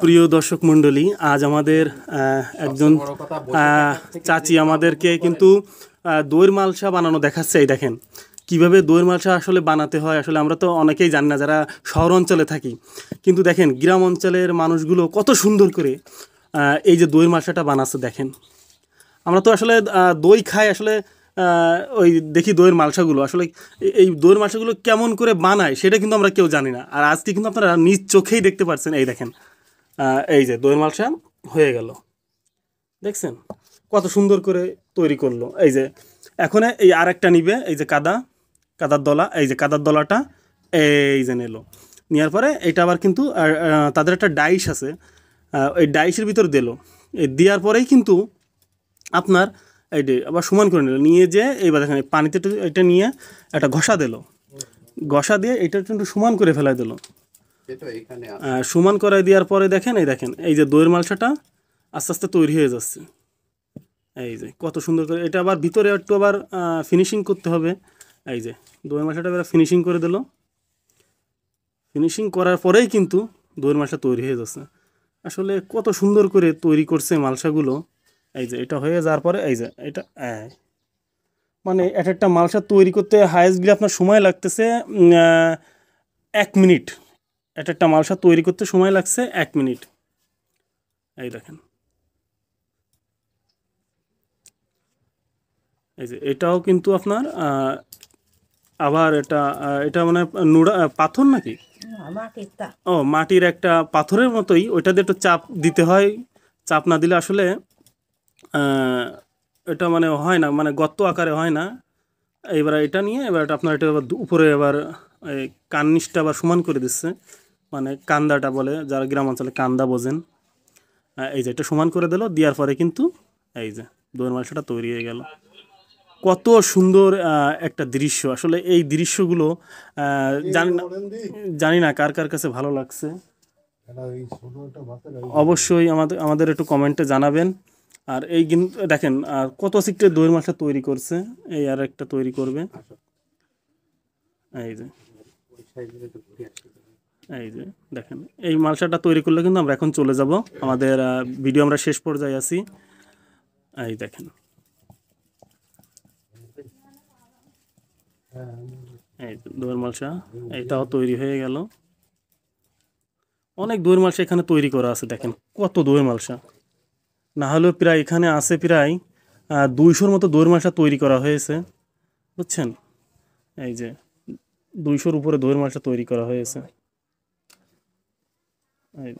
প্রিয় দর্শক মণ্ডলী, আজ আমাদের একজন চাচি আমাদেরকে কিন্তু দইয়ের মালসা বানানো দেখাচ্ছে। এই দেখেন কিভাবে দইয়ের মালসা আসলে বানাতে হয়। আসলে আমরা তো অনেকেই জানি না যারা শহর অঞ্চলে থাকি, কিন্তু দেখেন গ্রাম অঞ্চলের মানুষগুলো কত সুন্দর করে এই যে দইয়ের মালসাটা বানাচ্ছে। দেখেন আমরা তো আসলে দই খাই, আসলে ওই দেখি দইয়ের মালসাগুলো, আসলে এই দইয়ের মালসাগুলো কেমন করে বানায় সেটা কিন্তু আমরা কেউ জানি না। আর আজকে কিন্তু আপনারা নিজ চোখেই দেখতে পাচ্ছেন। এই দেখেন এই যে দইয়ের মালসা হয়ে গেল, দেখছেন কত সুন্দর করে তৈরি করলো। এই যে এখন এই আরেকটা নিবে, এই যে কাদার দলা, এই যে কাদার দলাটা এই যে নিল, নেওয়ার পরে এটা আবার কিন্তু তাদের একটা ডাইশ আছে, ওই ডাইশের ভিতর দিল। এই দেওয়ার পরেই কিন্তু আপনার এইটা আবার সমান করে নিল, নিয়ে যে এইবার দেখেন পানিতে এটা নিয়ে একটা ঘষা দিল, ঘষা দিয়ে এটা একটু সমান করে ফেলাই দিল। সমান করাই দেওয়ার পরে দেখেন এই যে দইয়ের মালসাটা আস্তে আস্তে তৈরি হয়ে যাচ্ছে। এই যে কত সুন্দর করে এটা আবার ভিতরে একটু আবার ফিনিশিং করতে হবে। এই যে দইয়ের মালসাটা এবার ফিনিশিং করে দিল, ফিনিশিং করার পরেই কিন্তু দইয়ের মালসা তৈরি হয়ে যাচ্ছে। আসলে কত সুন্দর করে তৈরি করছে মালসাগুলো। এই যে এটা হয়ে যাওয়ার পরে এই যে এটা মানে একটা মালসা তৈরি করতে হাইয়েস্টলি আপনার সময় লাগতেছে 1 মিনিট। একটা মালসা তৈরি করতে সময় লাগছে 1 মিনিট। এই দেখেন এই যে এটাও কিন্তু আপনার আবার এটা মানে নুড়া পাথর নাকি, ও মাটির একটা পাথরের মতোই, ওইটা দিয়ে একটু চাপ দিতে হয়। চাপ না দিলে আসলে এটা মানে হয় না, মানে গর্ত আকারে হয় না। এবার এটা নিয়ে এবার আপনার এটা আবার উপরে এবার এই কার্নিশটা আবার সমান করে দিচ্ছে, মানে কান্দাটা বলে যারা গ্রাম অঞ্চলে কান্দা বোঝেন। এই যে এটা সমান করে দিল, দেওয়ার পরে কিন্তু এই যে দইয়ের মালসাটা তৈরি হয়ে গেল। কত সুন্দর একটা দৃশ্য। আসলে এই দৃশ্যগুলো জানি না কার কার কাছে ভালো লাগছে, অবশ্যই আমাদের একটু কমেন্টে জানাবেন। আর এই কিন্তু দেখেন কত সিক্টে দইয়ের মালসা তৈরি করছে, এই আর একটা তৈরি করবে। এই যে এই যে দেখেন এই মালসাটা তৈরি করলে কিন্তু আমরা এখন চলে যাব আমাদের ভিডিও, আমরা শেষ পর্যায়ে আছি। এই দেখেন এই দইয়ের মালসা এটাও তৈরি হয়ে গেল। অনেক দইয়ের মালসা এখানে তৈরি করা আছে। দেখেন কত দইয়ের মালসা, না হলেও প্রায় এখানে আছে প্রায় 200-র মতো দইয়ের মালসা তৈরি করা হয়েছে, বুঝছেন। এই যে 200-র উপরে দইয়ের মালসা তৈরি করা হয়েছে। এই